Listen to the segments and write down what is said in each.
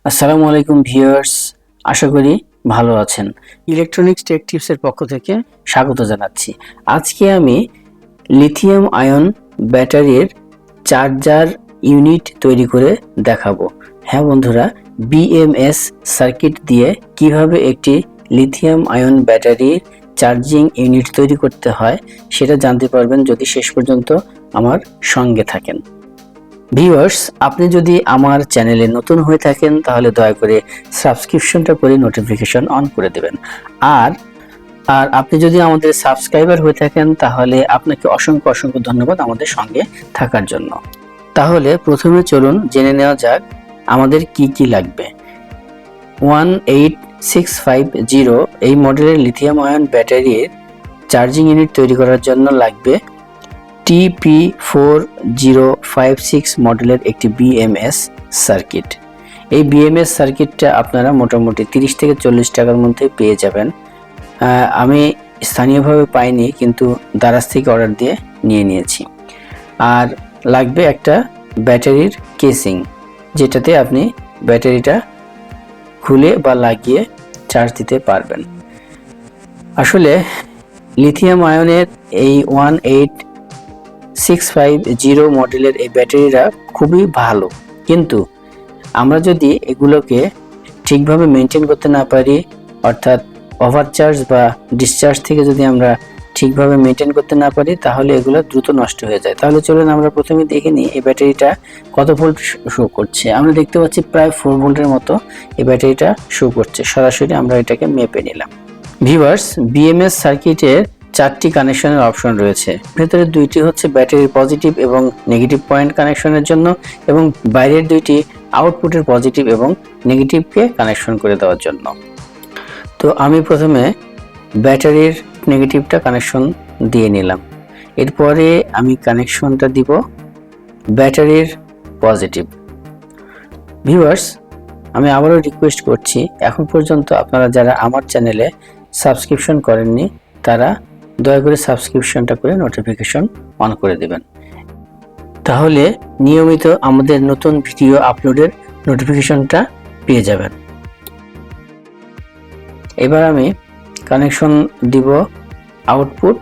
আসসালামু আলাইকুম ভিউয়ার্স, আশা করি ভালো আছেন। ইলেকট্রনিক্স টেক টিপসের পক্ষ থেকে স্বাগত জানাচ্ছি। আজকে আমি লিথিয়াম আয়ন ব্যাটারির চার্জার ইউনিট তৈরি করে দেখাবো। হ্যাঁ বন্ধুরা, বিএমএস সার্কিট দিয়ে কিভাবে একটি লিথিয়াম আয়ন ব্যাটারির চার্জিং ইউনিট তৈরি করতে হয় সেটা জানতে পারবেন যদি শেষ পর্যন্ত আমার সঙ্গে থাকেন। ভিউয়ার্স, আপনি যদি আমার চ্যানেলে নতুন হয়ে থাকেন তাহলে দয়া করে সাবস্ক্রিপশনটা করে নোটিফিকেশন অন করে দেবেন। আর আপনি যদি আমাদের সাবস্ক্রাইবার হয়ে থাকেন তাহলে আপনাকে অসংখ্য অসংখ্য ধন্যবাদ আমাদের সঙ্গে থাকার জন্য। তাহলে প্রথমে চলুন জেনে নেওয়া যাক আমাদের কি কি লাগবে। 18650 এই মডেলের লিথিয়াম আয়ন ব্যাটারির চার্জিং ইউনিট তৈরি করার জন্য লাগবে TP4056 মডেলের একটি BMS সার্কিট। এই BMS সার্কিটটা আপনারা মোটামুটি 30 থেকে 40 টাকার মধ্যে পেয়ে যাবেন। আমি স্থানীয়ভাবে পাইনি, কিন্তু দারাজ থেকে অর্ডার দিয়ে নিয়ে নিয়েছি। আর লাগবে একটা ব্যাটারির কেসিং, যেটাতে আপনি ব্যাটারিটা খুলে বা লাগিয়ে চার্জ দিতে পারবেন। আসলে লিথিয়াম আয়নের এই 18650 মডেলের এই ব্যাটারিটা খুবই ভালো, কিন্তু আমরা যদি এগুলোকে ঠিকভাবে মেনটেন করতে না পারি, অর্থাৎ ওভারচার্জ বা ডিসচার্জ থেকে যদি আমরা ঠিকভাবে মেনটেন করতে না পারি তাহলে এগুলো দ্রুত নষ্ট হয়ে যায়। তাহলে চলুন আমরা প্রথমে দেখে নিই এই ব্যাটারিটা কত ভোল্ট শো করছে। আমরা দেখতে পাচ্ছি প্রায় 4 ভোল্টের মতো এই ব্যাটারিটা শো করছে। সরাসরি আমরা এটাকে মেপে নিলাম। ভিউয়ার্স, বিএমএস সার্কিটের 4টি কানেকশনের অপশন রয়েছে। ভেতরে 2টি হচ্ছে ব্যাটারির পজিটিভ এবং নেগেটিভ পয়েন্ট কানেকশনের জন্য, এবং বাইরের 2টি আউটপুটের পজিটিভ এবং নেগেটিভকে কানেকশন করে দেওয়ার জন্য। তো আমি প্রথমে ব্যাটারির নেগেটিভটা কানেকশন দিয়ে নিলাম। এরপরে আমি কানেকশনটা দিব ব্যাটারির পজিটিভ। ভিউয়ার্স, আমি আবারও রিকোয়েস্ট করছি, এখন পর্যন্ত আপনারা যারা আমার চ্যানেলে সাবস্ক্রিপশন করেননি তারা দয়া করে সাবস্ক্রিপশনটা করে নোটিফিকেশন অন করে দেবেন, তাহলে নিয়মিত আমাদের নতুন ভিডিও আপলোডের নোটিফিকেশনটা পেয়ে যাবেন। এবার আমি কানেকশন দিব আউটপুট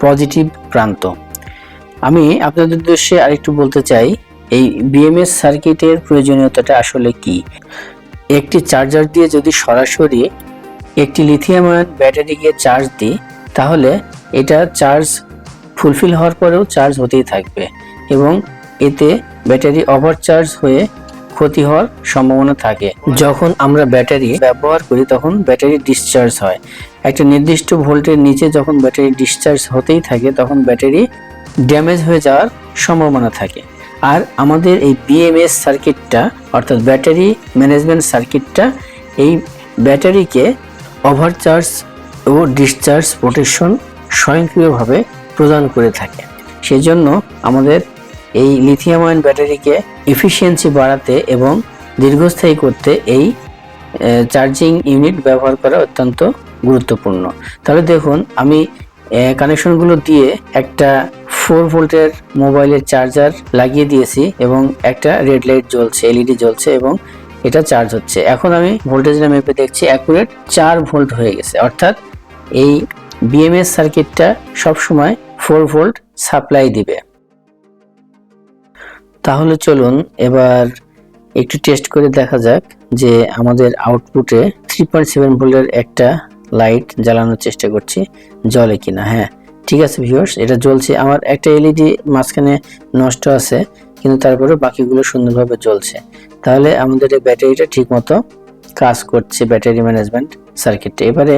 পজিটিভ প্রান্ত। আমি আপনাদের উদ্দেশ্যে আরেকটু বলতে চাই, এই বিএমএস সার্কিটের প্রয়োজনীয়তাটা আসলে কি। একটি চার্জার দিয়ে যদি সরাসরি একটি লিথিয়াম আয়ন ব্যাটারিকে চার্জ দিই তাহলে এটা চার্জ ফুলফিল হওয়ার পরেও চার্জ হতেই থাকবে, এবং এতে ব্যাটারি ওভারচার্জ হয়ে ক্ষতি হওয়ার সম্ভাবনা থাকে। যখন আমরা ব্যাটারি ব্যবহার করি তখন ব্যাটারি ডিসচার্জ হয়। একটা নির্দিষ্ট ভোল্টের নিচে যখন ব্যাটারি ডিসচার্জ হতেই থাকে তখন ব্যাটারি ড্যামেজ হয়ে যাওয়ার সম্ভাবনা থাকে। আর আমাদের এই বিএমএস সার্কিটটা অর্থাৎ ব্যাটারি ম্যানেজমেন্ট সার্কিটটা এই ব্যাটারিকে ওভারচার্জ ও ডিসচার্জ প্রোটেকশন স্বয়ংক্রিয়ভাবে প্রদান করে থাকে। সেজন্য আমাদের এই লিথিয়াম আয়ন ব্যাটারিকে এফিসিয়েন্সি বাড়াতে এবং দীর্ঘস্থায়ী করতে এই চার্জিং ইউনিট ব্যবহার করা অত্যন্ত গুরুত্বপূর্ণ। তাহলে দেখুন, আমি কানেকশনগুলো দিয়ে একটা 4 ভোল্টের মোবাইলের চার্জার লাগিয়ে দিয়েছি এবং একটা রেড লাইট জ্বলছে, এলইডি জ্বলছে এবং এটা চার্জ হচ্ছে। এখন আমি ভোল্টেজটা মেপে দেখছি অ্যাকুরেট 4 ভোল্ট হয়ে গেছে, অর্থাৎ এই বিএমএস সার্কিটটা সবসময় 4 ভোল্ট সাপ্লাই দিবে। তাহলে চলুন এবার একটু টেস্ট করে দেখা যাক যে আমাদের আউটপুটে 3.7 ভোল্টের একটা লাইট জ্বালানোর চেষ্টা করছি, জ্বলে কিনা। হ্যাঁ, ঠিক আছে ভিউয়ার্স, এটা জ্বলছে। আমার একটা এলইডি মাঝখানে নষ্ট আছে, কিন্তু তারপরে বাকিগুলো সুন্দরভাবে জ্বলছে। তাহলে আমাদের এই ব্যাটারিটা ঠিকমতো কাজ করছে, ব্যাটারি ম্যানেজমেন্ট সার্কিটটা। এবারে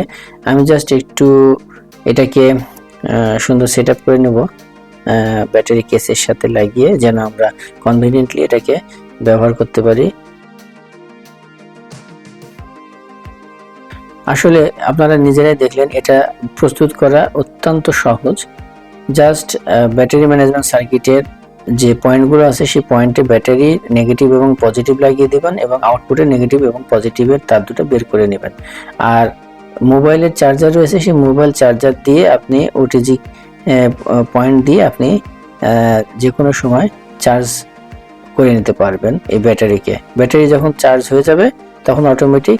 আমি জাস্ট একটু এটাকে সুন্দর সেট আপ করে নেব ব্যাটারি কেসের সাথে লাগিয়ে, যেন আমরা কনভিনিয়েন্টলি এটাকে ব্যবহার করতে পারি। আসলে আপনারা নিজেরাই দেখলেন এটা প্রস্তুত করা অত্যন্ত সহজ। জাস্ট ব্যাটারি ম্যানেজমেন্ট সার্কিটের যে পয়েন্টগুলো আছে সেই পয়েন্টে ব্যাটারি নেগেটিভ এবং পজিটিভ লাগিয়ে দেবেন এবং আউটপুটে নেগেটিভ এবং পজিটিভের তার দুটো বের করে নেবেন। আর মোবাইলের চার্জার রয়েছে, সেই মোবাইল চার্জার দিয়ে আপনি ওটিজি পয়েন্ট দিয়ে আপনি যে কোনো সময় চার্জ করে নিতে পারবেন এই ব্যাটারিকে। ব্যাটারি যখন চার্জ হয়ে যাবে তখন অটোমেটিক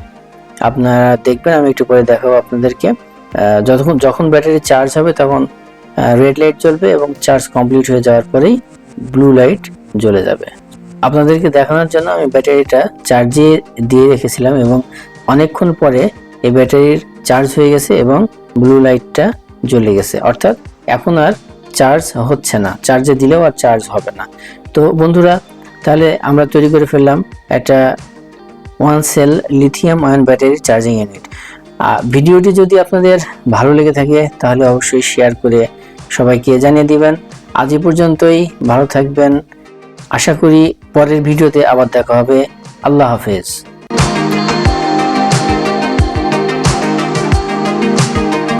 আপনারা দেখবেন, আমি একটু পরে দেখাবো আপনাদেরকে, যখন ব্যাটারি চার্জ হবে তখন রেড লাইট জ্বলবে এবং চার্জ কমপ্লিট হয়ে যাওয়ার পরেই ব্লু লাইট জ্বলে যাবে। আপনাদেরকে দেখানোর জন্য আমি ব্যাটারিটা চার্জে দিয়ে রেখেছিলাম এবং অনেকক্ষণ পরে এই ব্যাটারির চার্জ হয়ে গেছে এবং ব্লু লাইটটা জ্বলে গেছে, অর্থাৎ এখন আর চার্জ হচ্ছে না, চার্জে দিলেও আর চার্জ হবে না। তো বন্ধুরা, তাহলে আমরা তৈরি করে ফেললাম একটা 1 cell lithium ion battery charging unit. ভিডিওটি যদি আপনাদের ভালো লেগে থাকে তাহলে অবশ্যই শেয়ার করে সবাইকে জানিয়ে দিবেন। আজ এই পর্যন্তই, ভালো থাকবেন। আশা করি পরের ভিডিওতে আবার দেখা হবে। আল্লাহ হাফেজ।